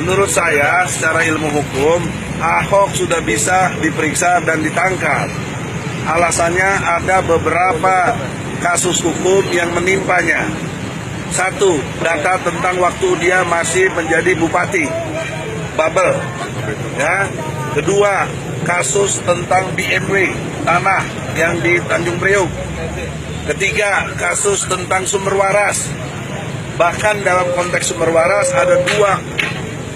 Menurut saya, secara ilmu hukum, Ahok sudah bisa diperiksa dan ditangkap. Alasannya ada beberapa kasus hukum yang menimpanya. Satu, data tentang waktu dia masih menjadi bupati, Babel. Ya. Kedua, kasus tentang BMW, tanah yang di Tanjung Priok. Ketiga, kasus tentang sumber waras. Bahkan dalam konteks sumber waras ada dua,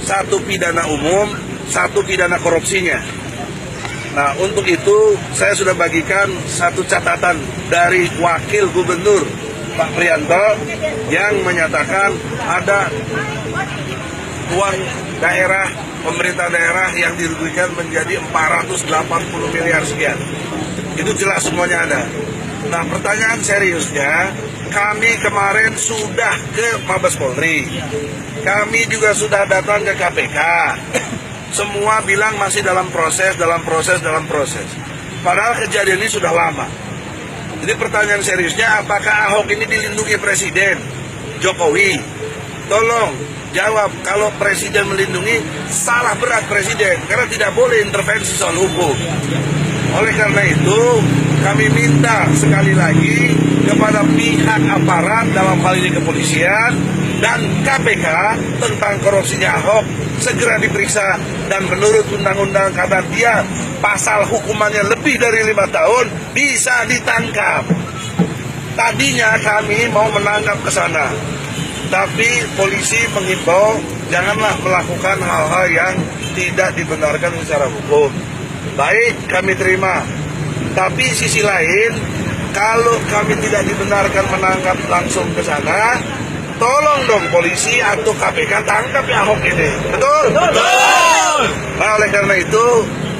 satu pidana umum, satu pidana korupsinya. Nah, untuk itu saya sudah bagikan satu catatan dari Wakil Gubernur Pak Prianto yang menyatakan ada uang daerah, pemerintah daerah yang dirugikan menjadi 480 miliar sekian. Itu jelas semuanya ada. Nah, pertanyaan seriusnya, kami kemarin sudah ke Mabes Polri. Kami juga sudah datang ke KPK. Semua bilang masih dalam proses. Padahal kejadian ini sudah lama. Jadi pertanyaan seriusnya, apakah Ahok ini dilindungi Presiden Jokowi? Tolong jawab, kalau Presiden melindungi, salah berat Presiden, karena tidak boleh intervensi soal hukum. Oleh karena itu, kami minta sekali lagi kepada pihak aparat, dalam hal ini kepolisian dan KPK, tentang korupsinya Ahok segera diperiksa, dan menurut undang-undang karena dia pasal hukumannya lebih dari 5 tahun bisa ditangkap. Tadinya kami mau menangkap ke sana, tapi polisi menghimbau janganlah melakukan hal-hal yang tidak dibenarkan secara hukum. Baik, kami terima. Tapi sisi lain, kalau kami tidak dibenarkan menangkap langsung ke sana, tolong dong polisi atau KPK tangkap ya Ahok ini. Betul? Betul! Nah, oleh karena itu,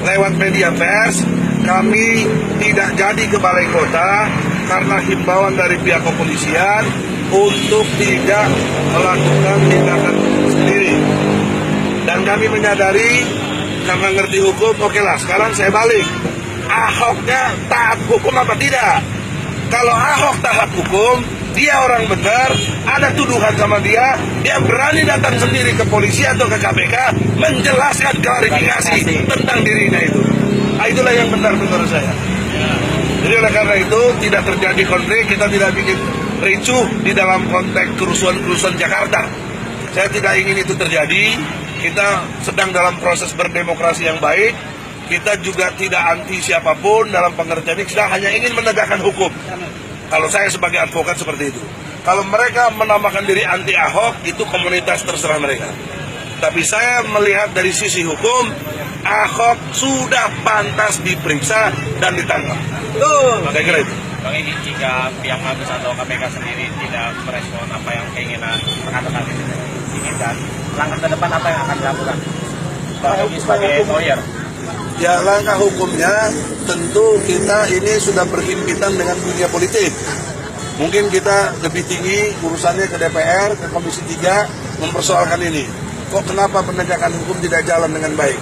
lewat media pers, kami tidak jadi ke Balai Kota karena himbauan dari pihak kepolisian untuk tidak melakukan tindakan sendiri. Dan kami menyadari, karena ngerti hukum, oke lah, sekarang saya balik. Ahoknya taat hukum apa tidak? Kalau Ahok taat hukum, dia orang benar, ada tuduhan sama dia berani datang sendiri ke polisi atau ke KPK menjelaskan klarifikasi tentang dirinya itu. Nah, itulah yang benar menurut saya. Jadi oleh karena itu tidak terjadi konflik, kita tidak bikin ricuh di dalam konteks kerusuhan Jakarta. Saya tidak ingin itu terjadi. Kita sedang dalam proses berdemokrasi yang baik. Kita juga tidak anti siapapun dalam pengertian ini. Kita hanya ingin menegakkan hukum. Kalau saya sebagai advokat seperti itu. Kalau mereka menamakan diri anti Ahok, itu komunitas terserah mereka. Tapi saya melihat dari sisi hukum, Ahok sudah pantas diperiksa dan ditangkap. Saya kira itu. Bang Egy, jika pihak Mabes atau KPK sendiri tidak merespon apa yang keinginan rekan-rekan inginkan, langkah ke depan apa yang akan dilakukan? Bang Egy sebagai lawyer. Ya, langkah hukumnya tentu kita ini sudah berhimpitan dengan dunia politik. Mungkin kita lebih tinggi urusannya ke DPR, ke Komisi 3 mempersoalkan ini. Kok kenapa penegakan hukum tidak jalan dengan baik?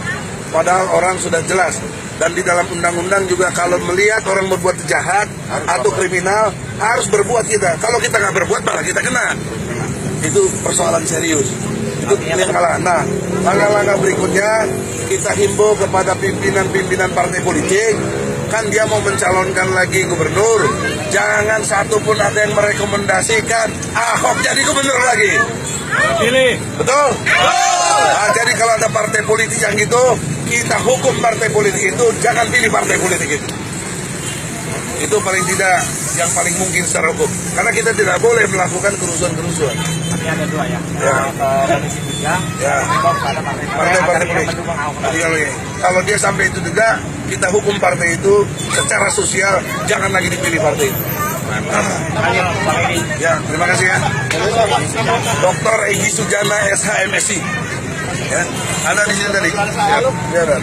Padahal orang sudah jelas. Dan di dalam undang-undang juga kalau melihat orang berbuat jahat atau kriminal harus berbuat kita. Kalau kita nggak berbuat malah kita kena. Itu persoalan serius. Itu yang kalah. Nah, langkah-langkah berikutnya kita himbau kepada pimpinan-pimpinan partai politik. Kan dia mau mencalonkan lagi gubernur. Jangan satupun ada yang merekomendasikan Ahok jadi gubernur lagi. Pilih. Betul? Nah, jadi kalau ada partai politik yang gitu, kita hukum partai politik itu, jangan pilih partai politik itu. Itu paling tidak yang paling mungkin secara hukum. Karena kita tidak boleh melakukan kerusuhan-kerusuhan. Tapi ada dua ya. Komisi 3, Ya. Partai-partai politik. Kalau dia sampai itu juga, kita hukum partai itu secara sosial, jangan lagi dipilih partai itu. Ya, terima kasih ya. Dr. Egy Sujana SHMSI. Ya, ada di sini tadi. Ya, ada.